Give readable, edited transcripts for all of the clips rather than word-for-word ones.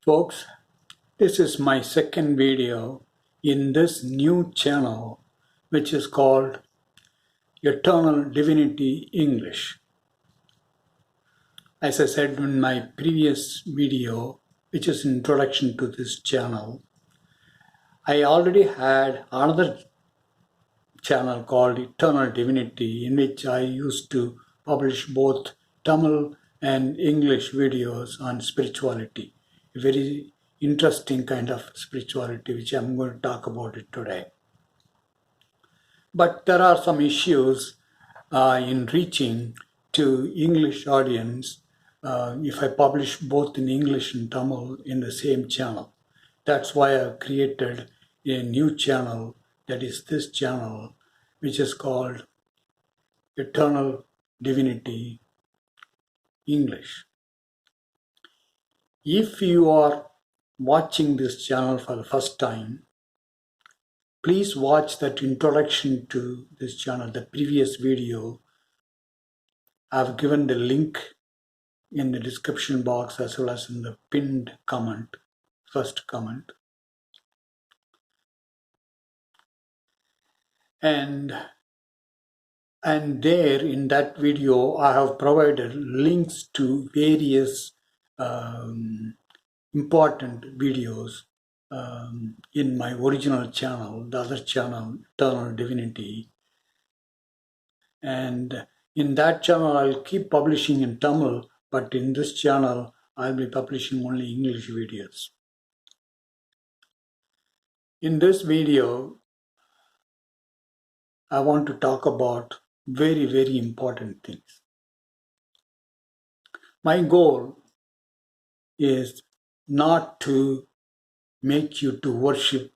Folks, this is my second video in this new channel which is called Eternal Divinity English. As I said in my previous video, which is introduction to this channel, I already had another channel called Eternal Divinity in which I used to publish both Tamil and English videos on spirituality. A very interesting kind of spirituality which I'm going to talk about it today. But there are some issues in reaching to English audience if I publish both in English and Tamil in the same channel. That's why I've created a new channel, that is this channel, which is called Eternal Divinity English. If you are watching this channel for the first time, please watch that introduction to this channel, the previous video. I've given the link in the description box as well as in the pinned comment, first comment. And there in that video, I have provided links to various important videos in my original channel, the other channel, Eternal Divinity. And in that channel, I'll keep publishing in Tamil, but in this channel, I'll be publishing only English videos. In this video, I want to talk about very, very important things. My goal is not to make you to worship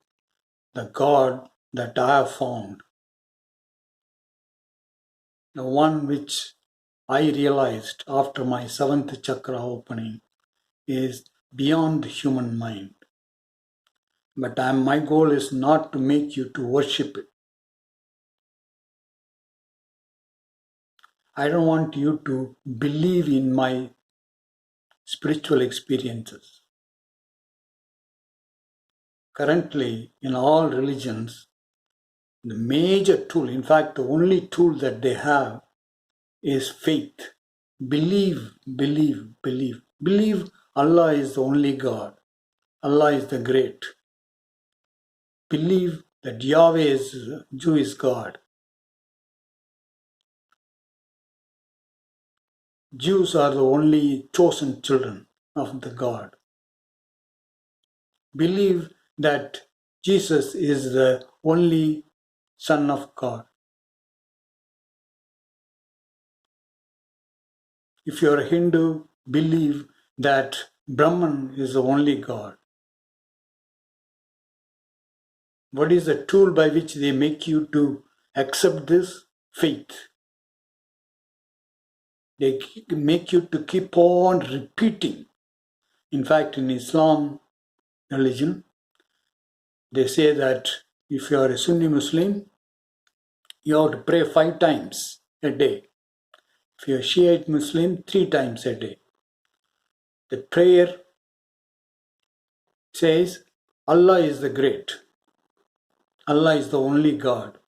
the God that I have found, the one which I realized after my seventh chakra opening is beyond the human mind. But my goal is not to make you to worship it. I don't want you to believe in my spiritual experiences. Currently, in all religions, the major tool, in fact, the only tool that they have is faith. Believe, believe, believe. Believe Allah is the only God. Allah is the great. Believe that Yahweh is Jewish God. Jews are the only chosen children of the God. Believe that Jesus is the only Son of God. If you are a Hindu, believe that Brahman is the only God. What is the tool by which they make you to accept this? Faith. They make you to keep on repeating. In fact, in Islam religion, they say that if you are a Sunni Muslim, you have to pray 5 times a day. If you are a Shiite Muslim, 3 times a day. The prayer says, Allah is the great. Allah is the only God.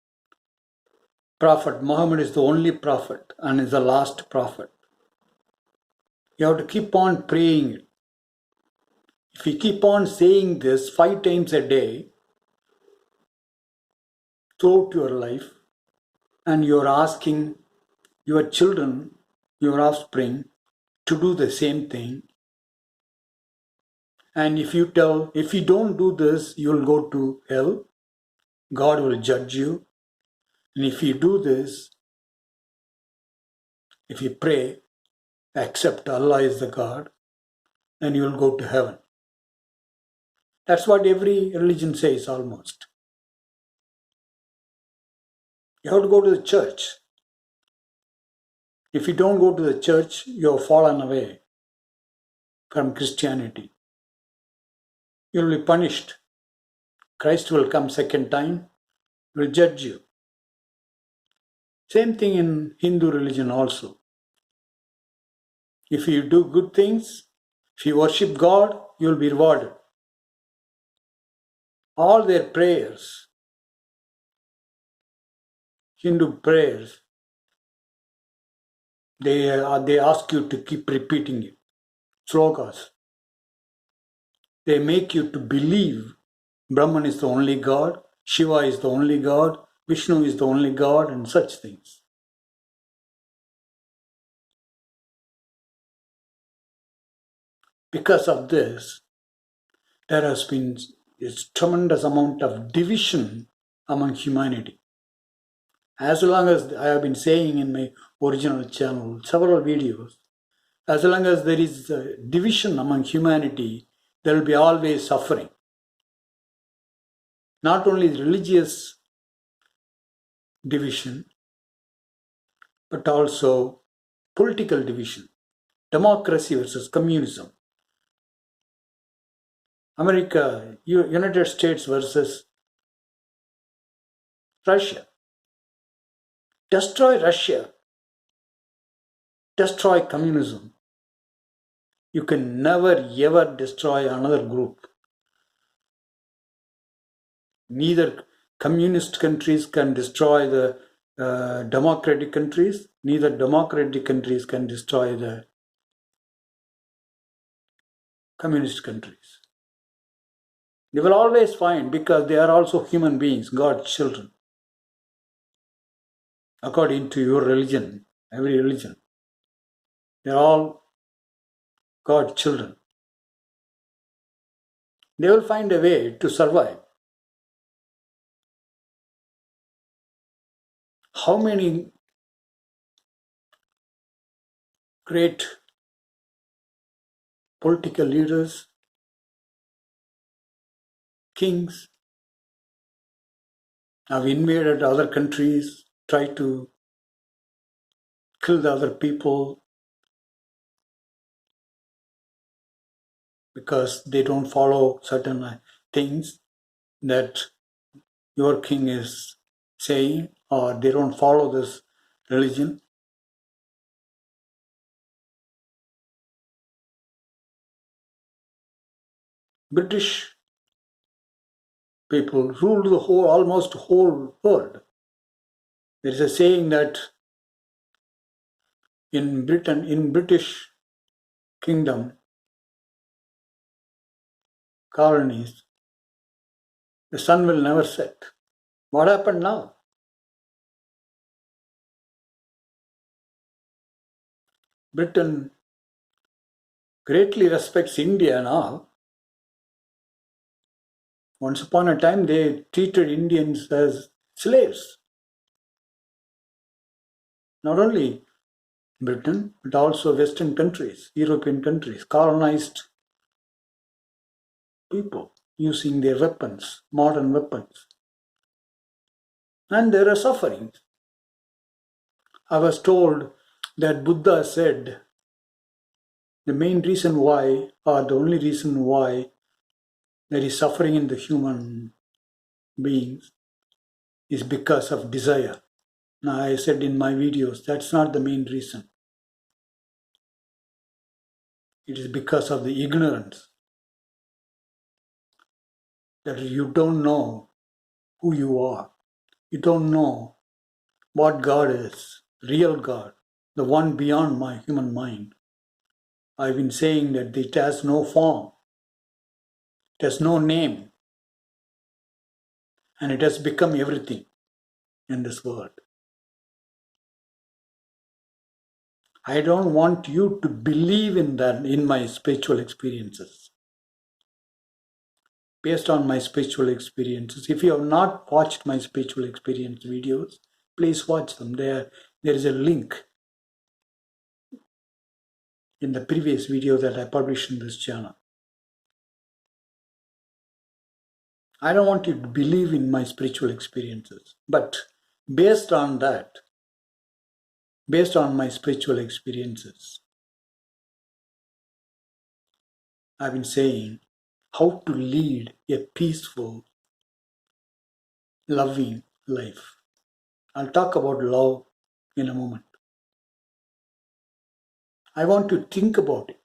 Prophet Muhammad is the only prophet and is the last prophet. You have to keep on praying it. If you keep on saying this 5 times a day throughout your life, and you are asking your children, your offspring, to do the same thing, and if you don't do this, you will go to hell, God will judge you. And if you do this, if you pray, accept Allah is the God, then you will go to heaven. That's what every religion says almost. You have to go to the church. If you don't go to the church, you have fallen away from Christianity. You will be punished. Christ will come second time, will judge you. Same thing in Hindu religion also. If you do good things, if you worship God, you'll be rewarded. All their prayers, Hindu prayers, they ask you to keep repeating it. Slokas. They make you to believe Brahman is the only God, Shiva is the only God, Vishnu is the only God, and such things. Because of this, there has been a tremendous amount of division among humanity. As long as I have been saying in my original channel, several videos, as long as there is a division among humanity, there will be always suffering. Not only religious division, but also political division, democracy versus communism, America, United States versus Russia. Destroy Russia, destroy communism. You can never ever destroy another group. Neither communist countries can destroy the democratic countries, neither democratic countries can destroy the communist countries. They will always find, because they are also human beings, God's children. According to your religion, every religion, they are all God's children. They will find a way to survive. How many great political leaders, kings, have invaded other countries, tried to kill the other people because they don't follow certain things that your king is saying, or they don't follow this religion. British people ruled the almost whole world. There is a saying that in Britain, in British kingdom, colonies, the sun will never set. What happened now? Britain greatly respects India now. Once upon a time, they treated Indians as slaves. Not only Britain, but also Western countries, European countries, colonized people using their weapons, modern weapons. And there are sufferings. I was told that Buddha said the main reason why, or the only reason why there is suffering in the human beings is because of desire. Now, I said in my videos, that's not the main reason. It is because of the ignorance that you don't know who you are. You don't know what God is, real God, the one beyond my human mind. I've been saying that it has no form, it has no name, and it has become everything in this world. I don't want you to believe in that, in my spiritual experiences. Based on my spiritual experiences, if you have not watched my spiritual experience videos, please watch them. There is a link in the previous video that I published in this channel. I don't want you to believe in my spiritual experiences, but based on that, based on my spiritual experiences, I've been saying how to lead a peaceful, loving life. I'll talk about love in a moment. I want to think about it.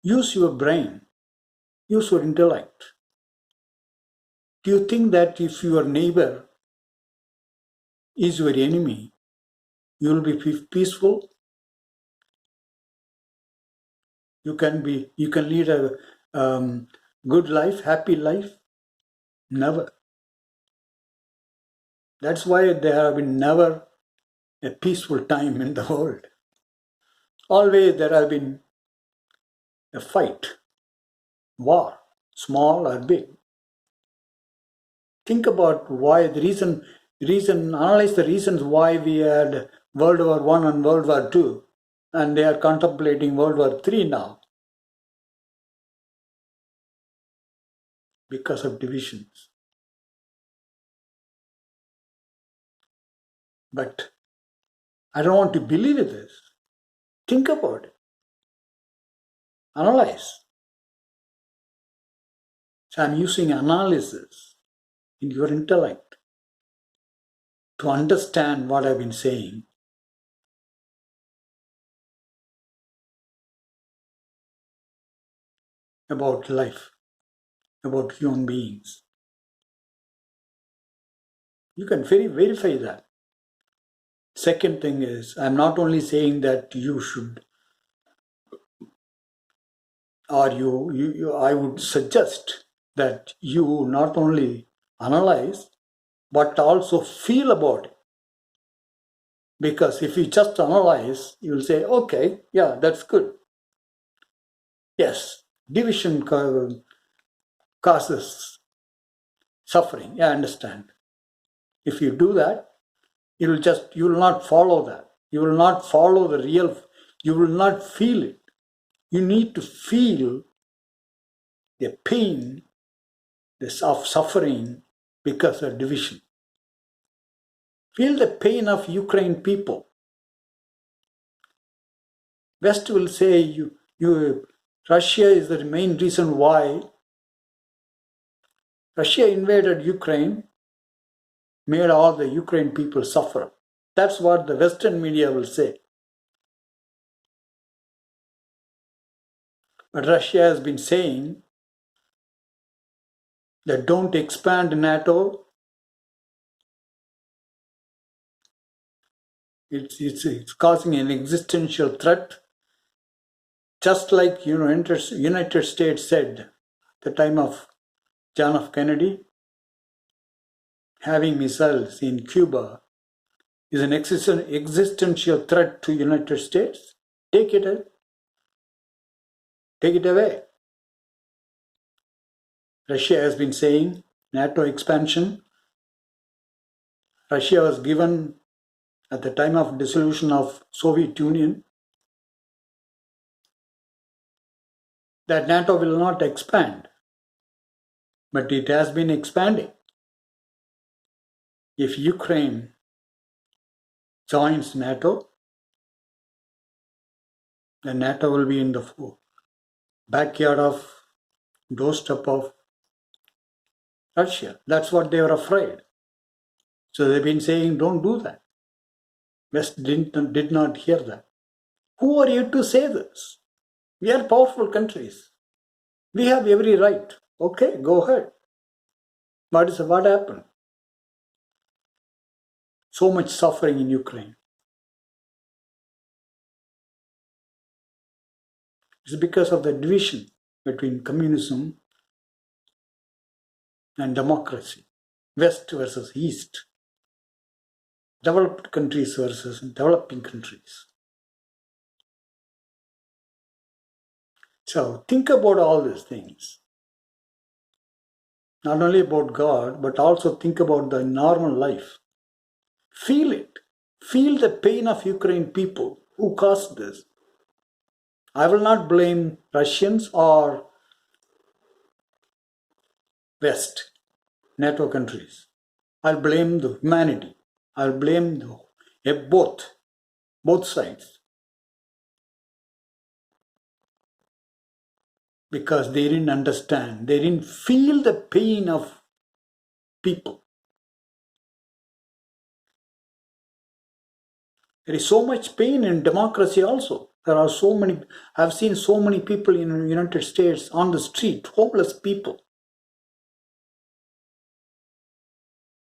Use your brain. use your intellect. Do you think that if your neighbor is your enemy, you will be peaceful? You can lead a good life, happy life? Never. That's why there have been never a peaceful time in the world. Always there have been a fight, war, small or big. Think about why analyze the reasons why we had World War I and World War II, and they are contemplating World War III now because of divisions. But I don't want to believe in this. Think about it. Analyze. So I'm using analysis in your intellect to understand what I've been saying. About life, about human beings. You can verify that. Second thing is, I'm not only saying that you should, or I would suggest that you not only analyze, but also feel about it. Because if you just analyze, you'll say, okay, yeah, that's good. Yes, division causes suffering. Yeah, I understand. If you do that, you will not follow that. You will not follow the real, you will not feel it. You need to feel the pain, of suffering because of division. Feel the pain of Ukraine people. West will say Russia is the main reason why Russia invaded Ukraine, made all the Ukraine people suffer. That's what the Western media will say. But Russia has been saying that don't expand NATO. It's causing an existential threat. Just like United States said at the time of John F. Kennedy, having missiles in Cuba is an existential threat to United States. Take it away. Russia has been saying NATO expansion. Russia was given at the time of dissolution of Soviet Union that NATO will not expand, but it has been expanding. If Ukraine joins NATO, then NATO will be in the backyard of doorstep of Russia. That's what they were afraid. So they've been saying, don't do that. West did not hear that. Who are you to say this? We are powerful countries. We have every right. Okay, go ahead. What happened? So much suffering in Ukraine. It's because of the division between communism and democracy. West versus East. Developed countries versus developing countries. So think about all these things. Not only about God, but also think about the normal life. Feel it. Feel the pain of Ukraine people who caused this. I will not blame Russians or West, NATO countries. I'll blame the humanity. I'll blame both sides. Because they didn't understand, they didn't feel the pain of people. There is so much pain in democracy also. There are so many, I've seen so many people in the United States on the street, homeless people.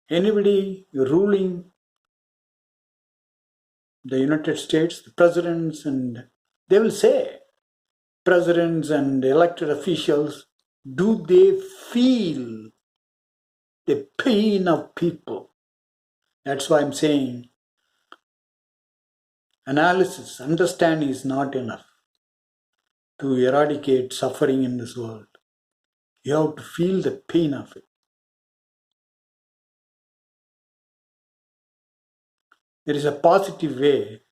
Anybody ruling the United States, the presidents, and they will say, presidents and elected officials, do they feel the pain of people? That's why I'm saying analysis, understanding is not enough to eradicate suffering in this world. You have to feel the pain of it. There is a positive way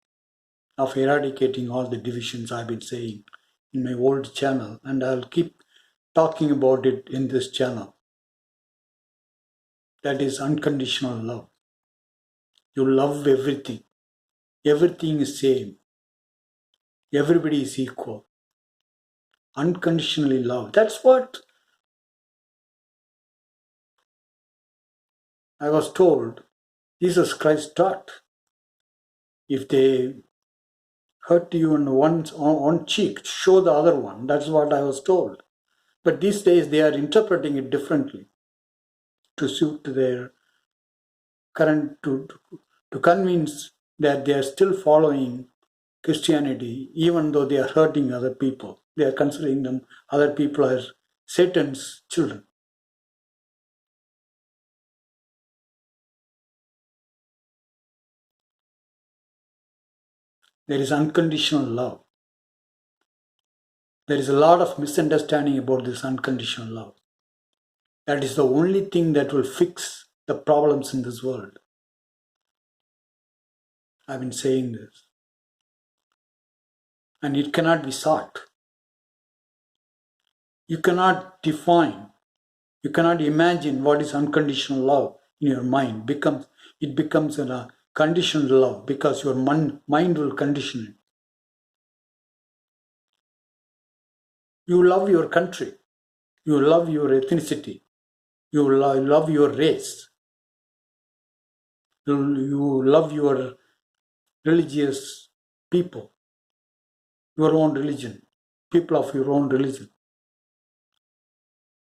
of eradicating all the divisions I've been saying in my old channel, and I'll keep talking about it in this channel. That is unconditional love. You love everything. Everything is same. Everybody is equal. Unconditionally love. That's what I was told Jesus Christ taught. If they hurt you on one cheek, show the other one. That's what I was told. But these days they are interpreting it differently to suit their current, to convince that they are still following Christianity, even though they are hurting other people. They are considering them, other people, as Satan's children. There is unconditional love. There is a lot of misunderstanding about this unconditional love. That is the only thing that will fix the problems in this world. I've been saying this. And it cannot be sought. You cannot define, you cannot imagine what is unconditional love in your mind. It becomes a conditional love because your mind will condition it. You love your country. You love your ethnicity. You love your race. You love your religious people, your own religion, people of your own religion.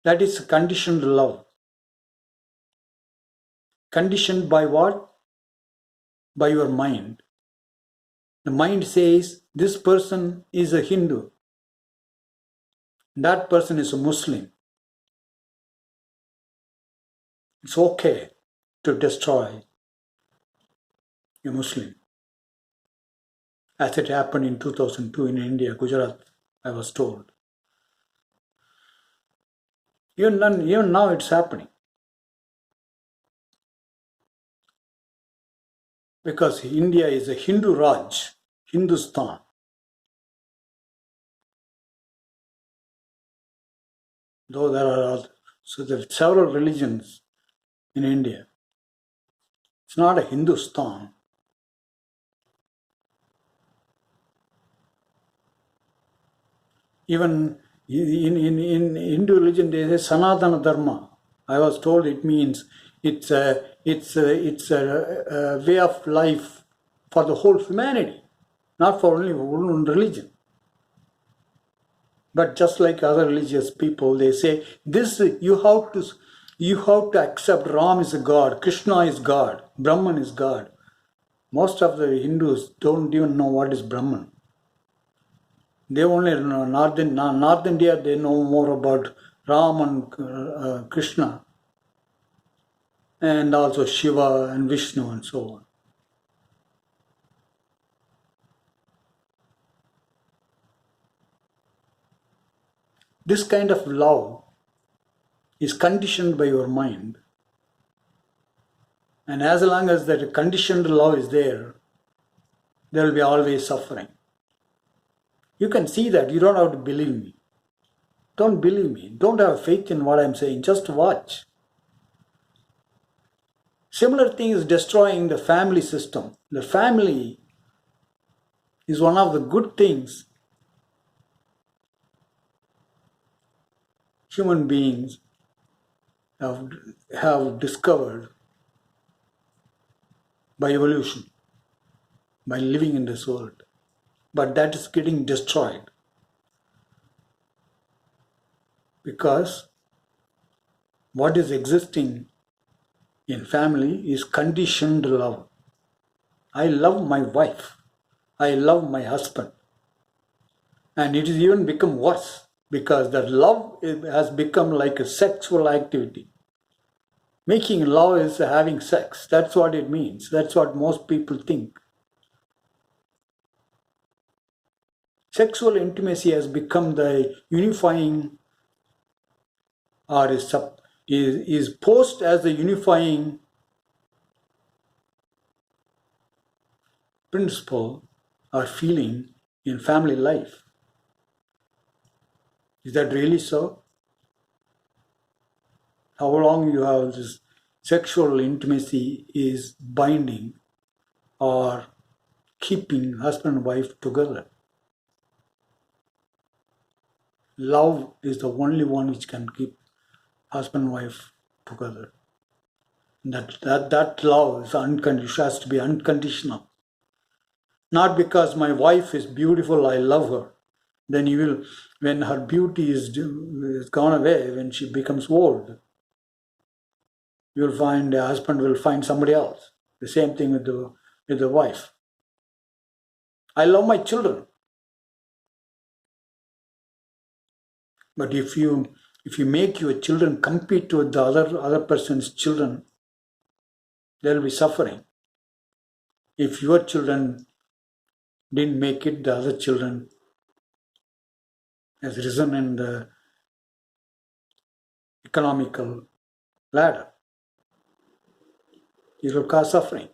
That is conditioned love. Conditioned by what? By your mind. The mind says this person is a Hindu, that person is a Muslim. It's okay to destroy a Muslim. As it happened in 2002 in India, Gujarat, I was told. Even now it's happening. Because India is a Hindu Raj, Hindustan. Though there are several religions in India, it's not a Hindustan. Even in Hindu religion, there is a Sanatana Dharma. I was told it means it's a way of life for the whole humanity, not for only one religion. But just like other religious people, they say this: you have to accept Ram is a god, Krishna is God, Brahman is God. Most of the Hindus don't even know what is Brahman. They only know North India. They know more about Ram and Krishna, and also Shiva and Vishnu and so on. This kind of love is conditioned by your mind. And as long as that conditioned love is there will be always suffering. You can see that. You don't have to believe me. Don't believe me. Don't have faith in what I'm saying. Just watch. Similar thing is destroying the family system. The family is one of the good things human beings have discovered by evolution, by living in this world. but that is getting destroyed because what is existing in family is conditioned love. I love my wife. I love my husband. And it has even become worse because that love has become like a sexual activity. Making love is having sex. That's what it means. That's what most people think. Sexual intimacy has become the unifying or is posed as the unifying principle or feeling in family life. Is that really so? How long you have this sexual intimacy is binding or keeping husband and wife together. Love is the only one which can keep husband and wife together. That love is unconditional, has to be unconditional. Not because my wife is beautiful, I love her. Then you will, when her beauty is gone away, when she becomes old, you will find the husband will find somebody else. The same thing with the wife. I love my children. But if you make your children compete with the other person's children, there will be suffering. If your children didn't make it, the other children has risen in the economical ladder. It will cause suffering.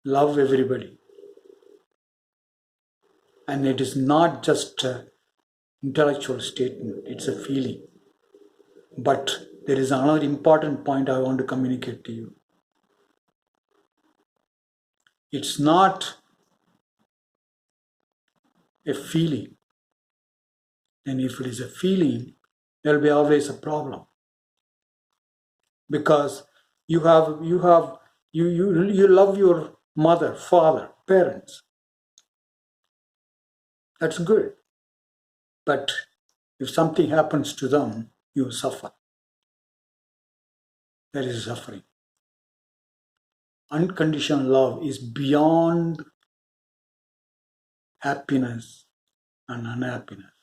Love everybody. And it is not just an intellectual statement, it's a feeling. But there is another important point I want to communicate to you. It's not a feeling. And if it is a feeling, there will be always a problem. Because you love your mother, father, parents. That's good. But if something happens to them, you suffer. There is suffering. Unconditional love is beyond happiness and unhappiness.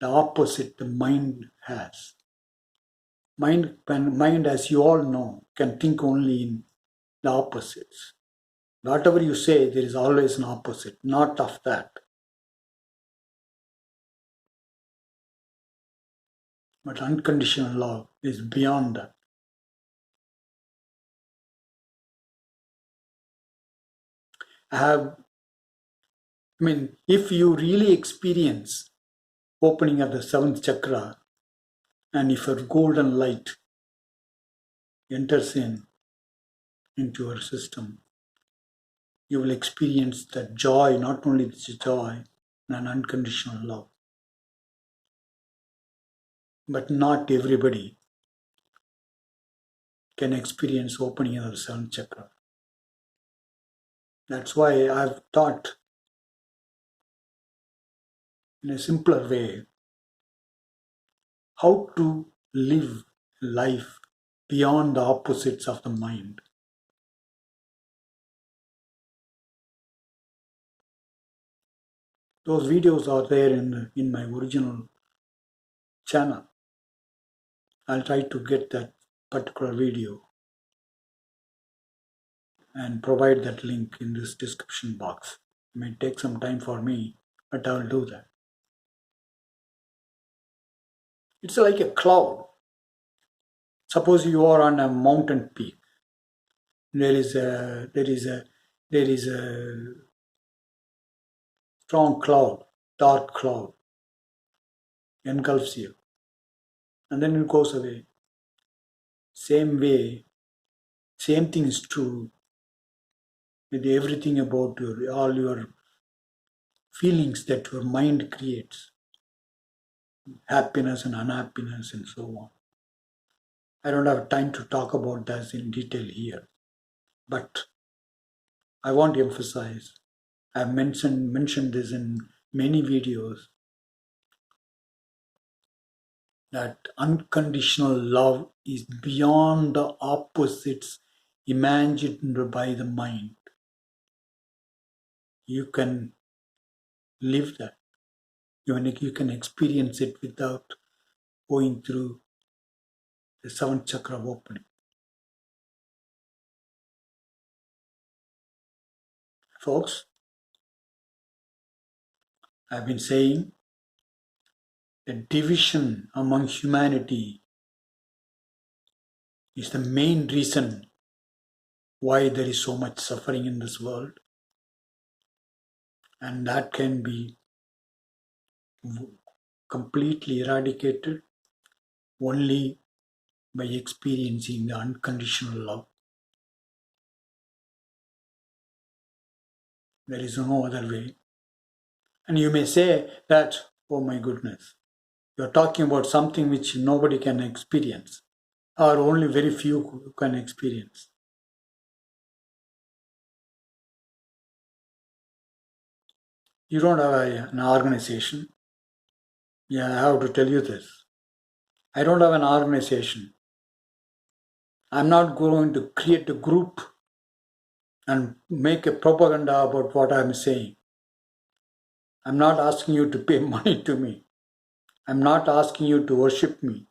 The opposite the mind has. Mind, as you all know, can think only in the opposites. Whatever you say, there is always an opposite, not of that. But unconditional love is beyond that. If you really experience opening of the seventh chakra, and if a golden light enters into your system, you will experience that joy, not only this joy and unconditional love. But not everybody can experience opening of the seventh chakra. That's why I've taught in a simpler way how to live life beyond the opposites of the mind. Those videos are there in my original channel. I'll try to get that particular video and provide that link in this description box. It may take some time for me, but I'll do that. It's like a cloud. Suppose you are on a mountain peak. There is a strong cloud, dark cloud, engulfs you, and then it goes away. Same way, same thing is true with everything about all your feelings that your mind creates, happiness and unhappiness and so on. I don't have time to talk about that in detail here, but I want to emphasize I've mentioned this in many videos, that unconditional love is beyond the opposites imagined by the mind. You can live that. You can experience it without going through the seventh chakra opening. Folks, I've been saying the division among humanity is the main reason why there is so much suffering in this world, and that can be completely eradicated only by experiencing the unconditional love. There is no other way. And you may say that, oh my goodness, you're talking about something which nobody can experience, or only very few can experience. You don't have an organization. Yeah, I have to tell you this. I don't have an organization. I'm not going to create a group and make a propaganda about what I'm saying. I'm not asking you to pay money to me. I'm not asking you to worship me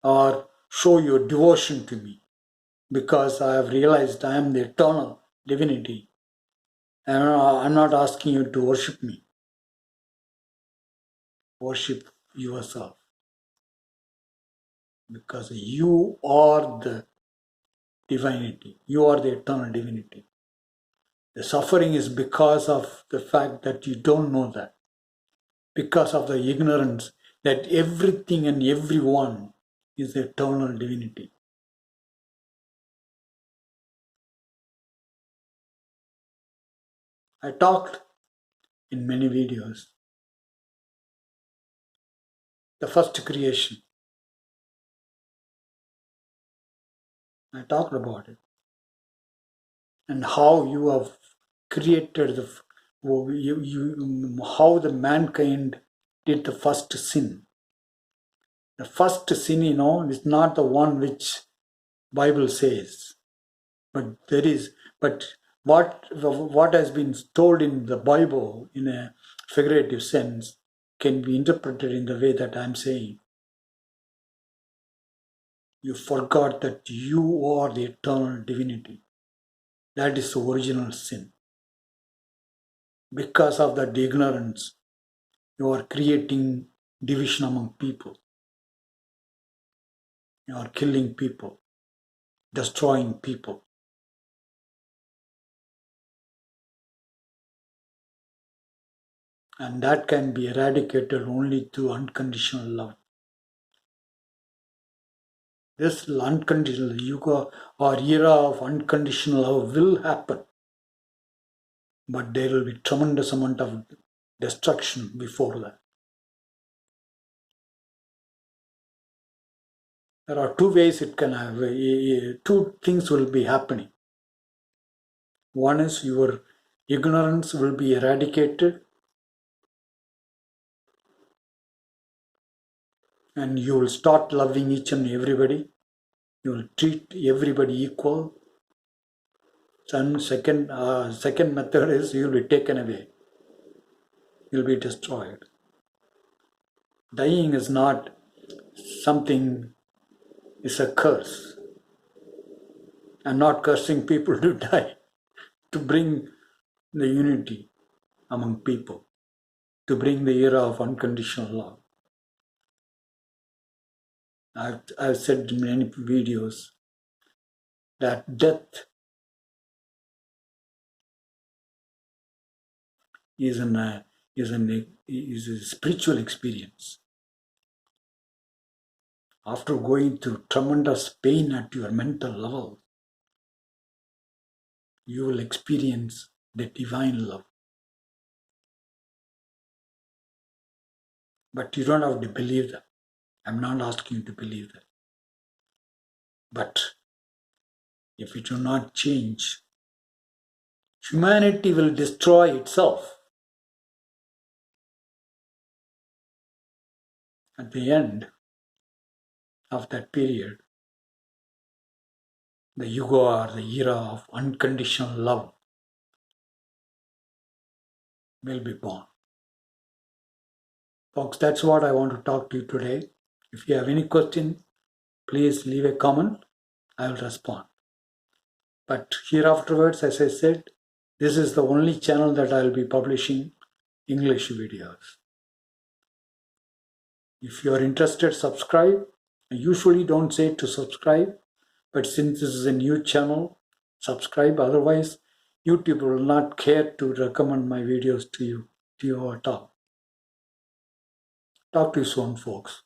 or show your devotion to me, because I have realized I am the eternal divinity. I'm not asking you to worship me. Worship yourself, because you are the divinity. You are the eternal divinity. The suffering is because of the fact that you don't know that, because of the ignorance that everything and everyone is the eternal divinity. I talked in many videos the first creation. I talked about it and how you have created how the mankind did the first sin. The first sin, is not the one which Bible says, but what has been told in the Bible in a figurative sense can be interpreted in the way that I'm saying. You forgot that you are the eternal divinity. That is the original sin. Because of that ignorance, you are creating division among people. You are killing people, destroying people. And that can be eradicated only through unconditional love. This unconditional yuga or era of unconditional love will happen. But there will be tremendous amount of destruction before that. There are two ways it can have, two things will be happening. One is your ignorance will be eradicated and you will start loving each and everybody. You will treat everybody equal. And second method is you will be taken away. You will be destroyed. Dying is not something, it's a curse. I'm not cursing people to die, to bring the unity among people, to bring the era of unconditional love. I've said in many videos that death is a spiritual experience. After going through tremendous pain at your mental level, you will experience the divine love. But you don't have to believe that. I'm not asking you to believe that. But if you do not change humanity will destroy itself at the end of that period. The yuga or the era of unconditional love will be born. Folks, that's what I want to talk to you today. If you have any question, please leave a comment. I will respond. But here afterwards, as I said, this is the only channel that I will be publishing English videos. If you are interested, subscribe. I usually don't say to subscribe, but since this is a new channel, subscribe. Otherwise, YouTube will not care to recommend my videos to you at all. Talk to you soon, folks.